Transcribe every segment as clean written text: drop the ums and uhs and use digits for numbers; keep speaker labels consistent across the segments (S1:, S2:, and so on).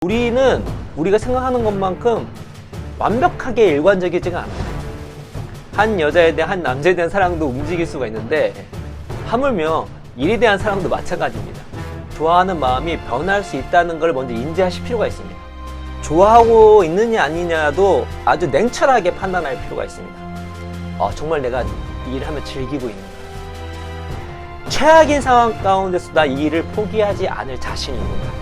S1: 우리는 우리가 생각하는 것만큼 완벽하게 일관적이지가 않아요. 한 여자에 대한 한 남자에 대한 사랑도 움직일 수가 있는데 하물며 일에 대한 사랑도 마찬가지입니다. 좋아하는 마음이 변할 수 있다는 걸 먼저 인지하실 필요가 있습니다. 좋아하고 있느냐 아니냐도 아주 냉철하게 판단할 필요가 있습니다. 정말 내가 이 일을 하면 즐기고 있는가? 최악인 상황 가운데서 나 이 일을 포기하지 않을 자신이 있는가?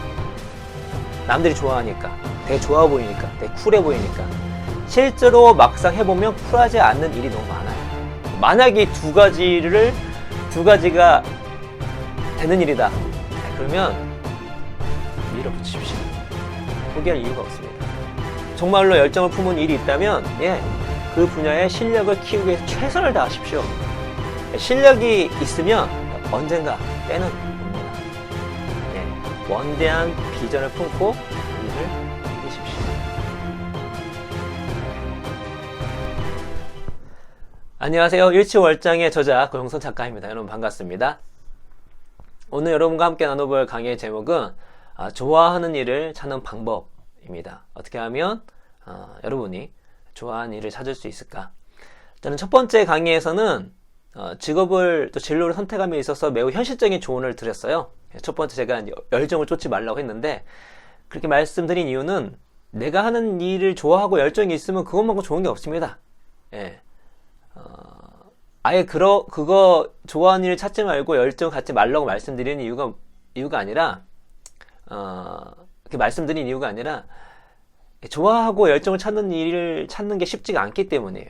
S1: 남들이 좋아하니까, 되게 좋아 보이니까, 되게 쿨해 보이니까. 실제로 막상 해보면 쿨하지 않는 일이 너무 많아요. 만약에 두 가지가 되는 일이다. 그러면 밀어붙이십시오. 포기할 이유가 없습니다. 정말로 열정을 품은 일이 있다면, 그 분야의 실력을 키우기 위해서 최선을 다하십시오. 실력이 있으면 언젠가 때는 옵니다. 원대한 비전을 품고 일을 이기십시오. 안녕하세요. 일치월장의 저자 고영선 작가입니다. 여러분 반갑습니다. 오늘 여러분과 함께 나눠볼 강의의 제목은 좋아하는 일을 찾는 방법입니다. 어떻게 하면 여러분이 좋아하는 일을 찾을 수 있을까? 저는 첫 번째 강의에서는 직업을 또 진로를 선택함에 있어서 매우 현실적인 조언을 드렸어요. 첫 번째 제가 열정을 쫓지 말라고 했는데 그렇게 말씀드린 이유는 내가 하는 일을 좋아하고 열정이 있으면 그것만큼 좋은 게 없습니다. 아예 그거 좋아하는 일을 찾지 말고 열정 갖지 말라고 말씀드리는 이유가 아니라 그렇게 말씀드린 이유가 아니라 좋아하고 열정을 찾는 일을 찾는 게 쉽지가 않기 때문이에요.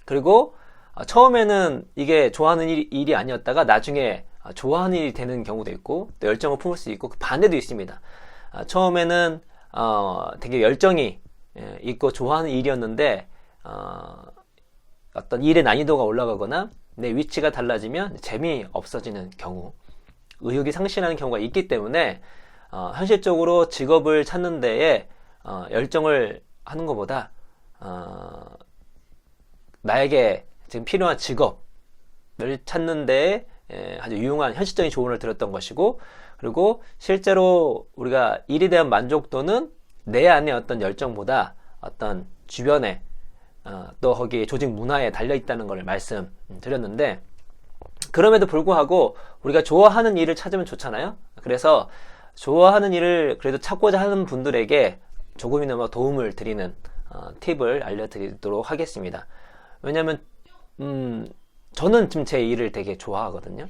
S1: 그리고 처음에는 이게 좋아하는 일이 아니었다가 나중에 좋아하는 일이 되는 경우도 있고 또 열정을 품을 수 있고 그 반대도 있습니다. 처음에는 되게 열정이 있고 좋아하는 일이었는데 어떤 일의 난이도가 올라가거나 내 위치가 달라지면 재미없어지는 경우, 의욕이 상실하는 경우가 있기 때문에 현실적으로 직업을 찾는 데에 열정을 하는 것보다 나에게 지금 필요한 직업을 찾는 데에 아주 유용한 현실적인 조언을 드렸던 것이고, 그리고 실제로 우리가 일에 대한 만족도는 내 안의 어떤 열정보다 어떤 주변에 또 거기 조직 문화에 달려있다는 걸 말씀드렸는데, 그럼에도 불구하고 우리가 좋아하는 일을 찾으면 좋잖아요. 그래서 좋아하는 일을 그래도 찾고자 하는 분들에게 조금이나마 도움을 드리는 팁을 알려드리도록 하겠습니다. 왜냐면 저는 지금 제 일을 되게 좋아하거든요.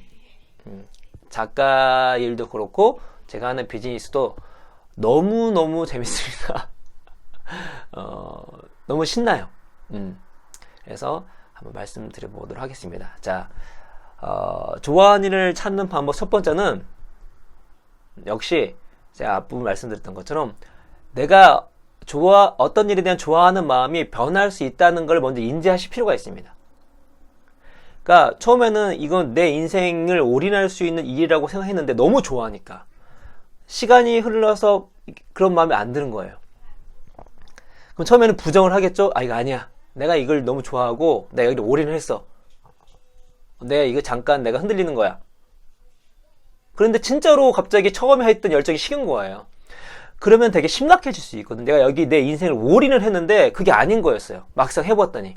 S1: 작가 일도 그렇고 제가 하는 비즈니스도 너무너무 재밌습니다. 너무 신나요. 그래서 한번 말씀드려보도록 하겠습니다. 자, 좋아하는 일을 찾는 방법 첫 번째는 역시 제가 앞부분 말씀드렸던 것처럼 내가 어떤 일에 대한 좋아하는 마음이 변할 수 있다는 걸 먼저 인지하실 필요가 있습니다. 그러니까 처음에는 이건 내 인생을 올인할 수 있는 일이라고 생각했는데 너무 좋아하니까 시간이 흘러서 그런 마음이 안 드는 거예요. 그럼 처음에는 부정을 하겠죠? 이거 아니야. 내가 이걸 너무 좋아하고 내가 여기 올인을 했어. 이거 잠깐 내가 흔들리는 거야. 그런데 진짜로 갑자기 처음에 했던 열정이 식은 거예요. 그러면 되게 심각해질 수 있거든. 내가 여기 내 인생을 올인을 했는데 그게 아닌 거였어요. 막상 해봤더니.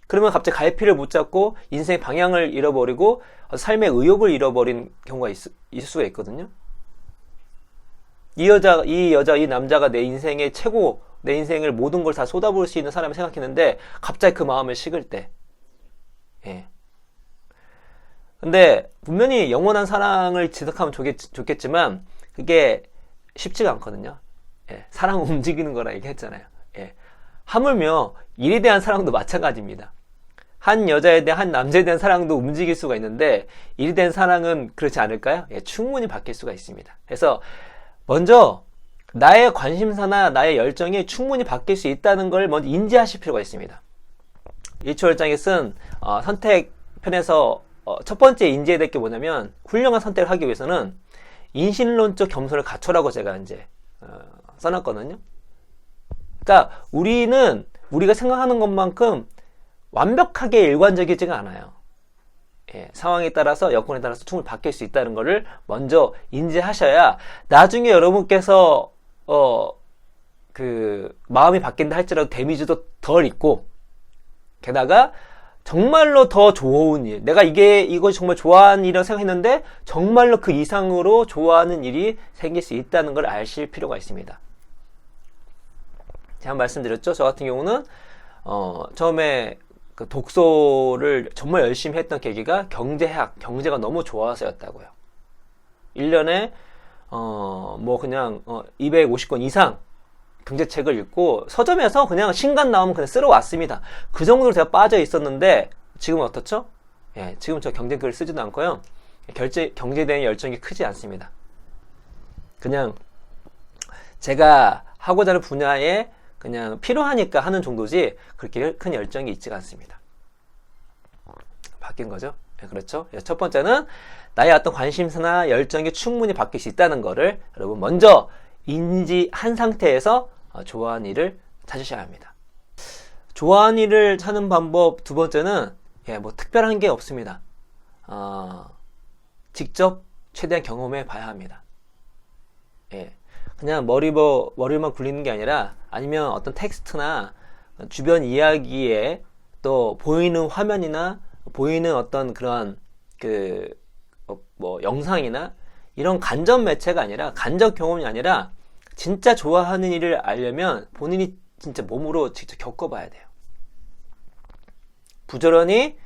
S1: 그러면 갑자기 갈피를 못 잡고 인생의 방향을 잃어버리고 삶의 의욕을 잃어버린 경우가 있을 수가 있거든요. 이 남자가 내 인생의 최고, 내 인생을 모든 걸 다 쏟아부을 수 있는 사람을 생각했는데 갑자기 그 마음을 식을 때. 근데 분명히 영원한 사랑을 지속하면 좋겠지만 그게 쉽지가 않거든요. 사랑은 움직이는 거라 얘기했잖아요. 하물며 일에 대한 사랑도 마찬가지입니다. 한 여자에 대한 한 남자에 대한 사랑도 움직일 수가 있는데 일에 대한 사랑은 그렇지 않을까요? 충분히 바뀔 수가 있습니다. 그래서 먼저 나의 관심사나 나의 열정이 충분히 바뀔 수 있다는 걸 먼저 인지하실 필요가 있습니다. 일초월장에 쓴 선택편에서 첫 번째 인지해야 될 게 뭐냐면 훌륭한 선택을 하기 위해서는 인신론적 겸손을 갖춰라고 제가 이제 써놨거든요. 그러니까 우리가 생각하는 것만큼 완벽하게 일관적이지가 않아요. 상황에 따라서 여건에 따라서 충분히 바뀔 수 있다는 것을 먼저 인지하셔야 나중에 여러분께서 그 마음이 바뀐다 할지라도 데미지도 덜 있고 게다가 정말로 더 좋은 일, 내가 이것이 정말 좋아하는 일이라고 생각했는데 정말로 그 이상으로 좋아하는 일이 생길 수 있다는 걸 아실 필요가 있습니다. 제가 말씀드렸죠. 저 같은 경우는 처음에 그 독서를 정말 열심히 했던 계기가 경제가 너무 좋아서였다고요. 1년에 뭐 그냥 250권 이상 경제책을 읽고 서점에서 그냥 신간 나오면 그냥 쓸어 왔습니다. 그 정도로 제가 빠져 있었는데 지금은 어떻죠? 지금 저 경제글을 쓰지도 않고요. 경제에 대한 열정이 크지 않습니다. 그냥 제가 하고자 하는 분야에 그냥 필요하니까 하는 정도지 그렇게 큰 열정이 있지가 않습니다. 바뀐 거죠? 그렇죠? 첫 번째는 나의 어떤 관심사나 열정이 충분히 바뀔 수 있다는 거를 여러분 먼저 인지한 상태에서 좋아하는 일을 찾으셔야 합니다. 좋아하는 일을 찾는 방법 두 번째는 뭐 특별한 게 없습니다. 직접 최대한 경험해 봐야 합니다. 그냥 머리만 굴리는 게 아니라 아니면 어떤 텍스트나 주변 이야기에 또 보이는 화면이나 보이는 어떤 그런 뭐 영상이나 이런 간접 매체가 아니라 간접 경험이 아니라 진짜 좋아하는 일을 알려면 본인이 진짜 몸으로 직접 겪어봐야 돼요. 부지런히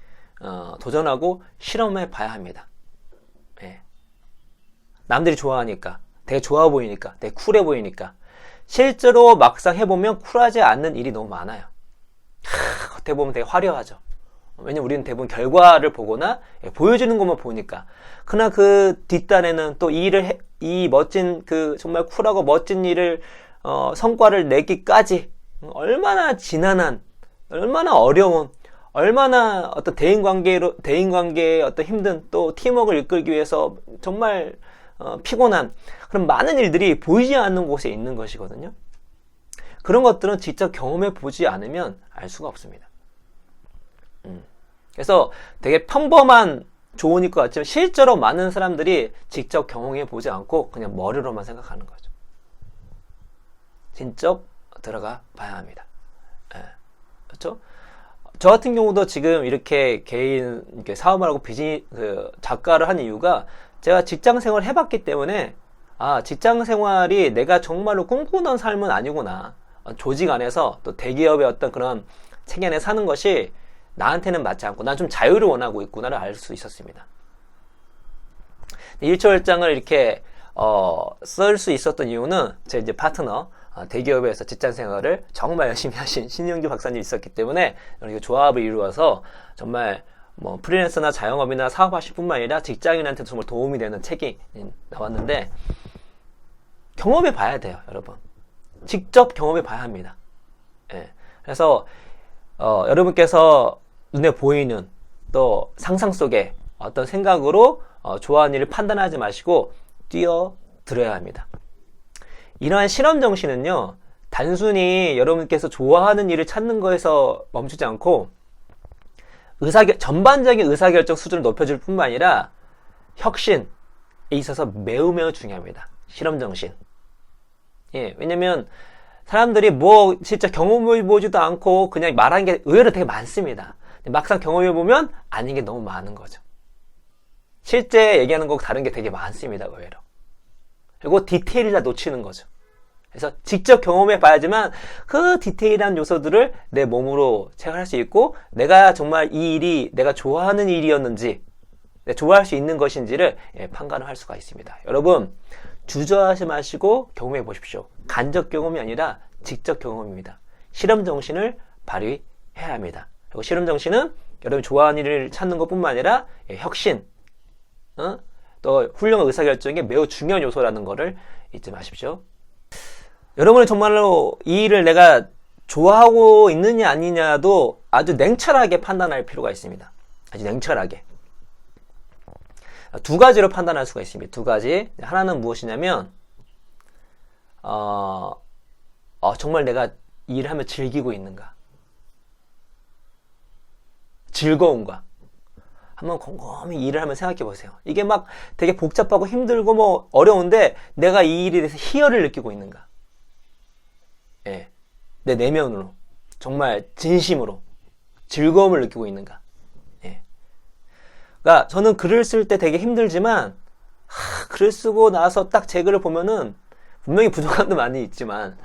S1: 도전하고 실험해 봐야 합니다. 남들이 좋아하니까, 되게 좋아 보이니까, 되게 쿨해 보이니까. 실제로 막상 해보면 쿨하지 않는 일이 너무 많아요. 겉에 보면 되게 화려하죠. 왜냐면 우리는 대부분 결과를 보거나 보여주는 것만 보니까. 그러나 그 뒷단에는 또 이 멋진 그 정말 쿨하고 멋진 일을 성과를 내기까지 얼마나 지난한, 얼마나 어려운, 얼마나 어떤 대인관계의 어떤 힘든 또 팀워크를 이끌기 위해서 정말 피곤한 그런 많은 일들이 보이지 않는 곳에 있는 것이거든요. 그런 것들은 직접 경험해 보지 않으면 알 수가 없습니다. 그래서 되게 평범한 조언일 것 같지만 실제로 많은 사람들이 직접 경험해 보지 않고 그냥 머리로만 생각하는 거죠. 직접 들어가 봐야 합니다. 그렇죠? 저 같은 경우도 지금 이렇게 개인 사업을 하고 작가를 한 이유가 제가 직장 생활을 해봤기 때문에 직장 생활이 내가 정말로 꿈꾸던 삶은 아니구나. 조직 안에서 또 대기업의 어떤 그런 체계 안에 사는 것이 나한테는 맞지 않고 난 좀 자유를 원하고 있구나를 알 수 있었습니다. 일초월장을 이렇게 쓸 수 있었던 이유는 제 이제 파트너 대기업에서 직장 생활을 정말 열심히 하신 신영규 박사님이 있었기 때문에 이렇게 조합을 이루어서 정말 뭐 프리랜서나 자영업이나 사업하실 뿐만 아니라 직장인한테도 정말 도움이 되는 책이 나왔는데 경험해 봐야 돼요, 여러분. 직접 경험해 봐야 합니다. 그래서 여러분께서 눈에 보이는 또 상상 속에 어떤 생각으로 좋아하는 일을 판단하지 마시고 뛰어들어야 합니다. 이러한 실험 정신은요, 단순히 여러분께서 좋아하는 일을 찾는 거에서 멈추지 않고 전반적인 의사결정 수준을 높여줄 뿐만 아니라 혁신에 있어서 매우 중요합니다. 실험 정신. 왜냐면 사람들이 뭐 진짜 경험해보지도 않고 그냥 말한 게 의외로 되게 많습니다. 막상 경험해보면 아닌 게 너무 많은 거죠. 실제 얘기하는 거하고 다른 게 되게 많습니다, 의외로. 그리고 디테일을 다 놓치는 거죠. 그래서 직접 경험해 봐야지만 그 디테일한 요소들을 내 몸으로 체험할 수 있고 내가 정말 이 일이 내가 좋아하는 일이었는지 좋아할 수 있는 것인지를 판단을 할 수가 있습니다. 여러분 주저하지 마시고 경험해 보십시오. 간접 경험이 아니라 직접 경험입니다. 실험 정신을 발휘해야 합니다. 그리고 실험 정신은 여러분이 좋아하는 일을 찾는 것뿐만 아니라 혁신, 또 훌륭한 의사결정에 매우 중요한 요소라는 것을 잊지 마십시오. 여러분이 정말로 이 일을 내가 좋아하고 있느냐 아니냐도 아주 냉철하게 판단할 필요가 있습니다. 아주 냉철하게. 두 가지로 판단할 수가 있습니다. 두 가지. 하나는 무엇이냐면 정말 내가 이 일을 하면 즐기고 있는가, 즐거운가 한번 곰곰이 일을 하면 생각해 보세요. 이게 막 되게 복잡하고 힘들고 뭐 어려운데 내가 이 일에 대해서 희열을 느끼고 있는가? 예. 내 내면으로 정말 진심으로 즐거움을 느끼고 있는가? 예. 그러니까 저는 글을 쓸 때 되게 힘들지만 글을 쓰고 나서 딱 제 글을 보면은 분명히 부족함도 많이 있지만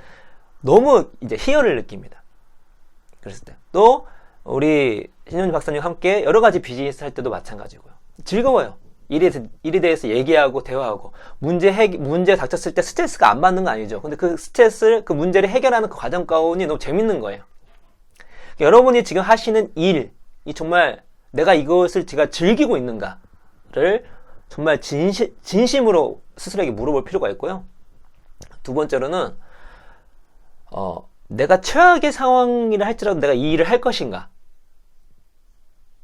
S1: 너무 이제 희열을 느낍니다. 그랬을 때. 또 우리 신현주 박사님과 함께 여러 가지 비즈니스 할 때도 마찬가지고요. 즐거워요. 일에 대해서 얘기하고 대화하고 문제 닥쳤을 때 스트레스가 안 받는 거 아니죠. 근데 그 스트레스를 그 문제를 해결하는 그 과정 가운이 너무 재밌는 거예요. 여러분이 지금 하시는 일이 정말 내가 이것을 제가 즐기고 있는가를 정말 진심으로 스스로에게 물어볼 필요가 있고요. 두 번째로는 내가 최악의 상황이라 할지라도 내가 이 일을 할 것인가.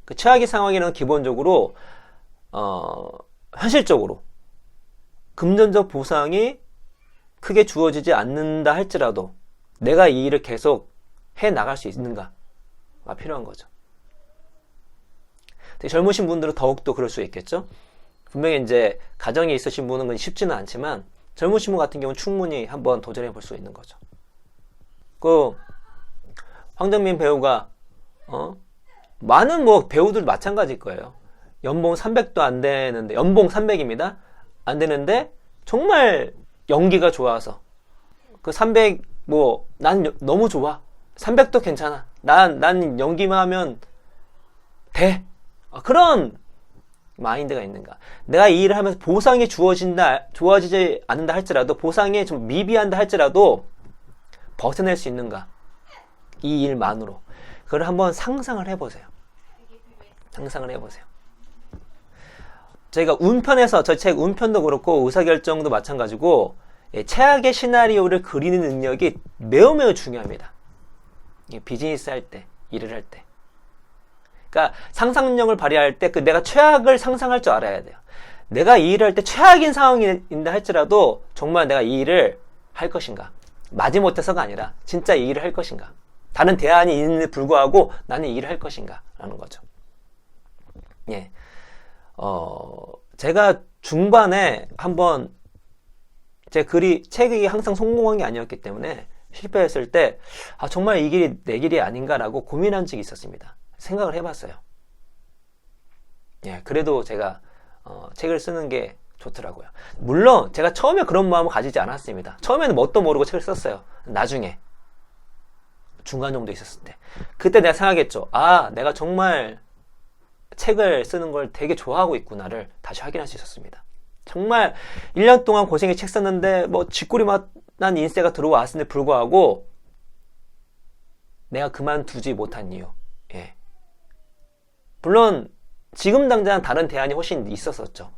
S1: 그 최악의 상황이라는 기본적으로 현실적으로 금전적 보상이 크게 주어지지 않는다 할지라도 내가 이 일을 계속 해 나갈 수 있는가가 필요한 거죠. 젊으신 분들은 더욱더 그럴 수 있겠죠. 분명히 이제 가정에 있으신 분은 쉽지는 않지만 젊으신 분 같은 경우는 충분히 한번 도전해 볼 수 있는 거죠. 그 황정민 배우가 많은 뭐 배우들 마찬가지일 거예요. 연봉 300도 안 되는데 연봉 300입니다. 안 되는데 정말 연기가 좋아서 그 300 뭐 난 너무 좋아. 300도 괜찮아. 난 연기만 하면 돼. 그런 마인드가 있는가. 내가 이 일을 하면서 보상이 주어지지 않는다 할지라도 보상이 좀 미비한다 할지라도 벗어낼 수 있는가. 이 일만으로. 그걸 한번 상상을 해보세요. 상상을 해보세요. 저희가 운편에서 저희 책 운편도 그렇고 의사결정도 마찬가지고 최악의 시나리오를 그리는 능력이 매우 중요합니다. 비즈니스 할 때, 일을 할 때. 그러니까 상상력을 발휘할 때 내가 최악을 상상할 줄 알아야 돼요. 내가 이 일을 할 때 최악인 상황인다 할지라도 정말 내가 이 일을 할 것인가. 마지못해서가 아니라 진짜 이 일을 할 것인가. 다른 대안이 있는데 불구하고 나는 이 일을 할 것인가 라는 거죠. 예. 제가 중반에 한번 제 책이 항상 성공한 게 아니었기 때문에 실패했을 때 정말 이 길이 내 길이 아닌가라고 고민한 적이 있었습니다. 생각을 해봤어요. 예, 그래도 제가 책을 쓰는 게 좋더라고요. 물론 제가 처음에 그런 마음을 가지지 않았습니다. 처음에는 뭣도 모르고 책을 썼어요. 나중에 중간 정도 있었을 때 그때 내가 생각했죠. 내가 정말 책을 쓰는 걸 되게 좋아하고 있구나를 다시 확인할 수 있었습니다. 정말 1년 동안 고생해 책 썼는데 뭐 쥐꼬리만한 인세가 들어왔음에도 불구하고 내가 그만두지 못한 이유. 예. 물론 지금 당장 다른 대안이 훨씬 있었었죠.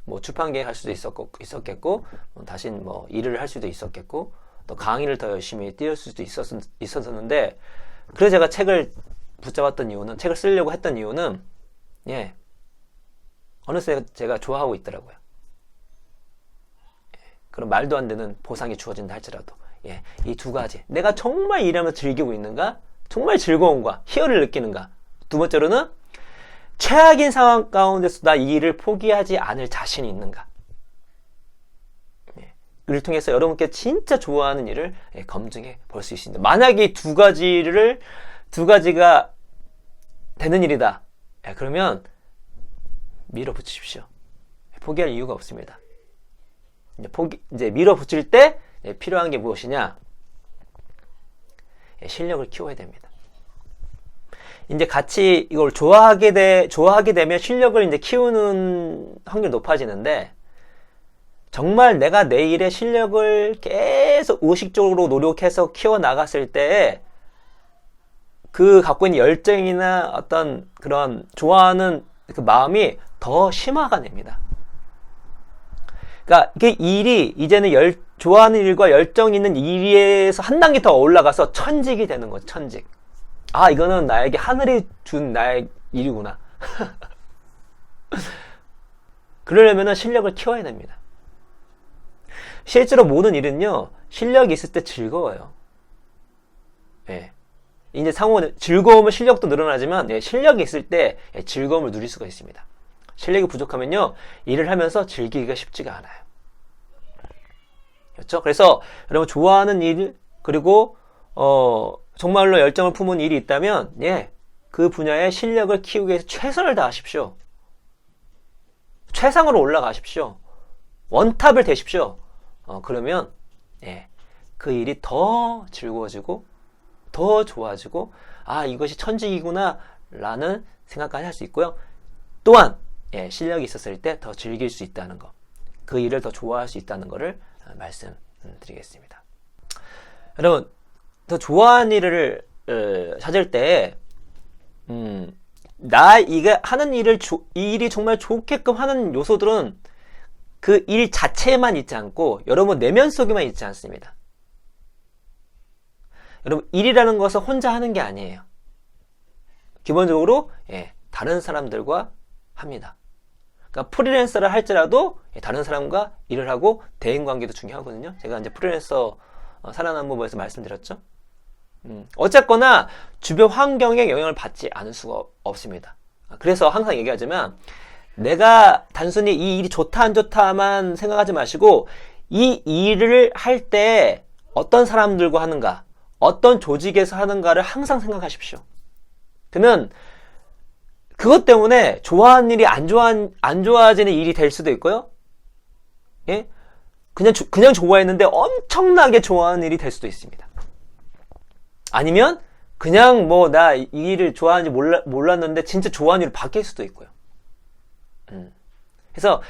S1: 뭐 출판계에 갈 수도 있었겠고 다시 뭐 일을 할 수도 있었겠고 또 강의를 더 열심히 띄울 수도 있었는데 그래서 제가 책을 붙잡았던 이유는 책을 쓰려고 했던 이유는 어느새 제가 좋아하고 있더라고요. 그런 말도 안 되는 보상이 주어진다 할지라도 이 두 가지 내가 정말 일하면서 즐기고 있는가 정말 즐거움과 희열을 느끼는가 두 번째로는 최악인 상황 가운데서 나 이 일을 포기하지 않을 자신이 있는가 이를 통해서 여러분께 진짜 좋아하는 일을 검증해 볼 수 있습니다. 만약에 이 두 가지가 되는 일이다 그러면 밀어붙이십시오. 포기할 이유가 없습니다. 이제 밀어붙일 때 필요한 게 무엇이냐? 실력을 키워야 됩니다. 이제 같이 이걸 좋아하게 되면 실력을 이제 키우는 확률이 높아지는데 정말 내가 내 일의 실력을 계속 의식적으로 노력해서 키워 나갔을 때 그 갖고 있는 열정이나 어떤 그런 좋아하는 그 마음이 더 심화가 됩니다. 그러니까 이게 일이 이제는 좋아하는 일과 열정 있는 일에서 한 단계 더 올라가서 천직이 되는 거죠. 천직. 이거는 나에게 하늘이 준 나의 일이구나. 그러려면 실력을 키워야 됩니다. 실제로 모든 일은요 실력이 있을 때 즐거워요. 이제 상호 즐거움은 실력도 늘어나지만 실력이 있을 때 즐거움을 누릴 수가 있습니다. 실력이 부족하면요, 일을 하면서 즐기기가 쉽지가 않아요. 그렇죠? 그래서 여러분 좋아하는 일, 그리고 정말로 열정을 품은 일이 있다면 그 분야의 실력을 키우기 위해서 최선을 다하십시오. 최상으로 올라가십시오. 원탑을 되십시오. 그러면 그 일이 더 즐거워지고 더 좋아지고, 아, 이것이 천직이구나 라는 생각까지 할 수 있고요. 또한 실력이 있었을 때 더 즐길 수 있다는 거, 그 일을 더 좋아할 수 있다는 것을 말씀드리겠습니다. 여러분, 더 좋아하는 일을 찾을 때 이게 하는 이 일이 정말 좋게끔 하는 요소들은 그 일 자체에만 있지 않고 여러분 내면 속에만 있지 않습니다. 여러분, 일이라는 것은 혼자 하는 게 아니에요. 기본적으로 다른 사람들과 합니다. 그러니까 프리랜서를 할지라도 다른 사람과 일을 하고 대인관계도 중요하거든요. 제가 이제 프리랜서 살아남은 법에서 말씀드렸죠. 어쨌거나 주변 환경에 영향을 받지 않을 수가 없습니다. 그래서 항상 얘기하지만, 내가 단순히 이 일이 좋다 안 좋다만 생각하지 마시고 이 일을 할 때 어떤 사람들과 하는가, 어떤 조직에서 하는가를 항상 생각하십시오. 그러면 그것 때문에 좋아하는 일이 안 좋아지는 일이 될 수도 있고요. 그냥 좋아했는데 엄청나게 좋아하는 일이 될 수도 있습니다. 아니면 그냥 나 이 일을 좋아하는지 몰랐는데 진짜 좋아하는 일로 바뀔 수도 있고요. 그래서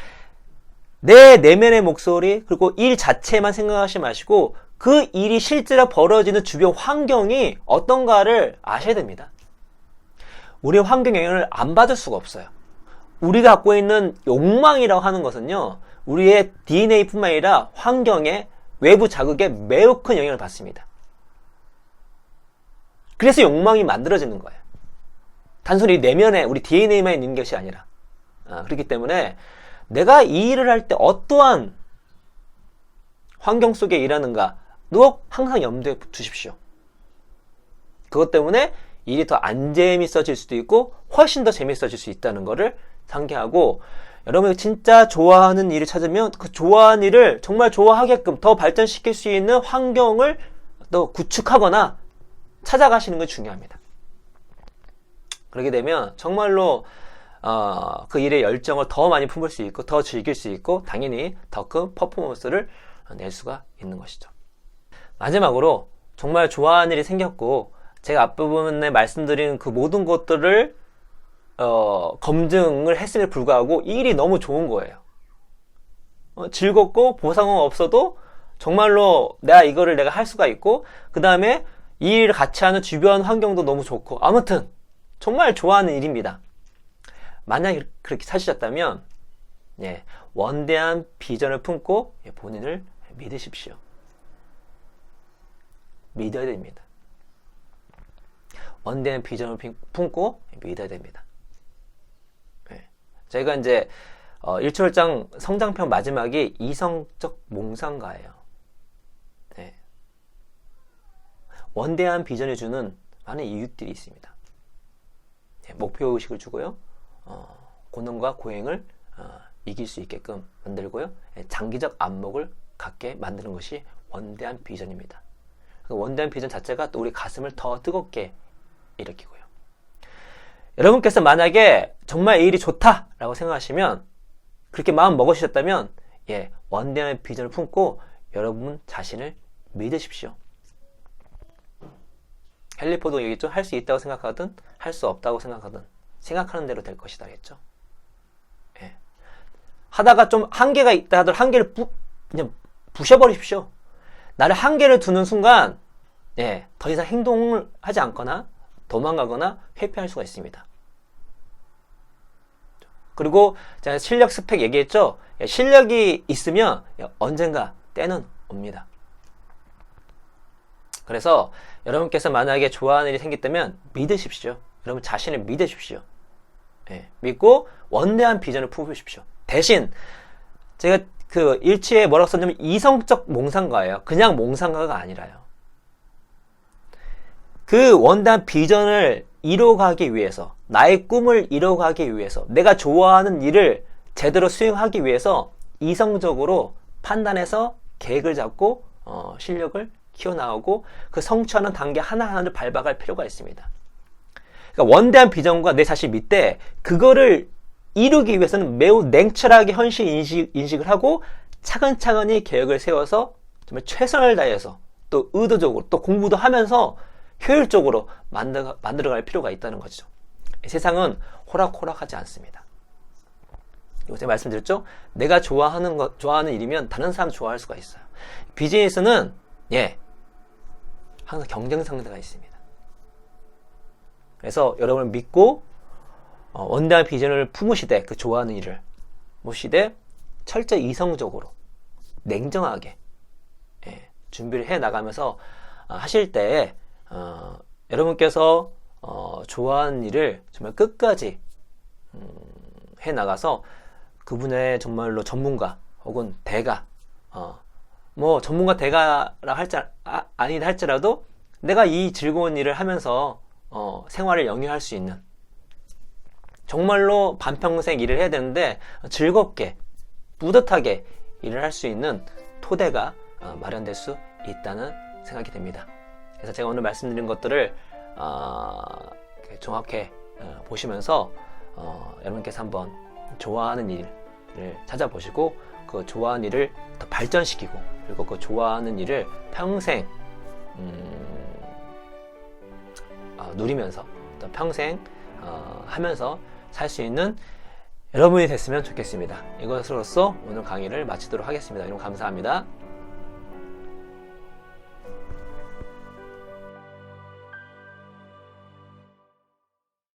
S1: 내 내면의 목소리, 그리고 일 자체만 생각하지 마시고 그 일이 실제로 벌어지는 주변 환경이 어떤가를 아셔야 됩니다. 우리의 환경 영향을 안 받을 수가 없어요. 우리가 갖고 있는 욕망이라고 하는 것은요, 우리의 DNA뿐만 아니라 환경의 외부 자극에 매우 큰 영향을 받습니다. 그래서 욕망이 만들어지는 거예요. 단순히 내면에 우리 DNA만 있는 것이 아니라. 그렇기 때문에 내가 이 일을 할 때 어떠한 환경 속에 일하는가도 항상 염두에 두십시오. 그것 때문에 일이 더 안 재밌어질 수도 있고 훨씬 더 재밌어질 수 있다는 것을 상기하고, 여러분이 진짜 좋아하는 일을 찾으면 그 좋아하는 일을 정말 좋아하게끔 더 발전시킬 수 있는 환경을 더 구축하거나 찾아가시는 것이 중요합니다. 그렇게 되면 정말로 그 일의 열정을 더 많이 품을 수 있고 더 즐길 수 있고 당연히 더 큰 퍼포먼스를 낼 수가 있는 것이죠. 마지막으로 정말 좋아하는 일이 생겼고 제가 앞부분에 말씀드린 그 모든 것들을 검증을 했음에 불구하고 이 일이 너무 좋은 거예요. 즐겁고 보상은 없어도 정말로 이거를 내가 할 수가 있고, 그 다음에 이 일을 같이 하는 주변 환경도 너무 좋고, 아무튼 정말 좋아하는 일입니다. 만약 그렇게 찾으셨다면 원대한 비전을 품고 본인을 믿으십시오. 믿어야 됩니다. 원대한 비전을 품고 믿어야 됩니다. 저희가 이제 1초월장 성장편 마지막이 이성적 몽상가예요. 원대한 비전을 주는 많은 이유들이 있습니다. 목표의식을 주고요. 고능과 고행을 이길 수 있게끔 만들고요. 장기적 안목을 갖게 만드는 것이 원대한 비전입니다. 그 원대한 비전 자체가 또 우리 가슴을 더 뜨겁게 일으키고요. 여러분께서 만약에 정말 이 일이 좋다라고 생각하시면, 그렇게 마음 먹으셨다면 원대한 비전을 품고 여러분 자신을 믿으십시오. 헨리 포드가 얘기했죠. 할 수 있다고 생각하든 할 수 없다고 생각하든 생각하는 대로 될 것이다 했죠. 하다가 좀 한계가 있다 하더라도 한계를 그냥 부셔버리십시오. 나를 한계를 두는 순간 더 이상 행동을 하지 않거나 도망가거나 회피할 수가 있습니다. 그리고 제가 실력 스펙 얘기했죠. 실력이 있으면 언젠가 때는 옵니다. 그래서 여러분께서 만약에 좋아하는 일이 생겼다면 믿으십시오. 여러분 자신을 믿으십시오. 믿고 원대한 비전을 품으십시오. 대신 제가 그 일치에 뭐라고 썼냐면 이성적 몽상가예요. 그냥 몽상가가 아니라요. 그 원단 비전을 이뤄가기 위해서, 나의 꿈을 이뤄가기 위해서, 내가 좋아하는 일을 제대로 수행하기 위해서 이성적으로 판단해서 계획을 잡고 실력을 키워나가고 그 성취하는 단계 하나하나를 밟아갈 필요가 있습니다. 그러니까 원대한 비전과 내 자신 밑에 그거를 이루기 위해서는 매우 냉철하게 현실 인식을 하고 차근차근히 계획을 세워서 정말 최선을 다해서 또 의도적으로 또 공부도 하면서 효율적으로 만들어갈 필요가 있다는 거죠. 세상은 호락호락하지 않습니다. 이거 제가 말씀드렸죠? 내가 좋아하는 일이면 다른 사람 좋아할 수가 있어요. 비즈니스는 항상 경쟁 상대가 있습니다. 그래서 여러분을 믿고 원대한 비전을 품으시되 그 좋아하는 일을 모시되 철저히 이성적으로 냉정하게 준비를 해 나가면서 하실 때 여러분께서 좋아하는 일을 정말 끝까지 해 나가서 그분의 정말로 전문가 혹은 대가 뭐 전문가 대가라 아니다 할지라도 내가 이 즐거운 일을 하면서 생활을 영위할 수 있는 정말로 반평생 일을 해야 되는데 즐겁게 뿌듯하게 일을 할 수 있는 토대가 마련될 수 있다는 생각이 됩니다. 그래서 제가 오늘 말씀드린 것들을 정확히 보시면서 여러분께서 한번 좋아하는 일을 찾아보시고 그 좋아하는 일을 더 발전시키고 그리고 그 좋아하는 일을 평생 누리면서 또 평생 하면서 살 수 있는 여러분이 됐으면 좋겠습니다. 이것으로써 오늘 강의를 마치도록 하겠습니다. 여러분 감사합니다.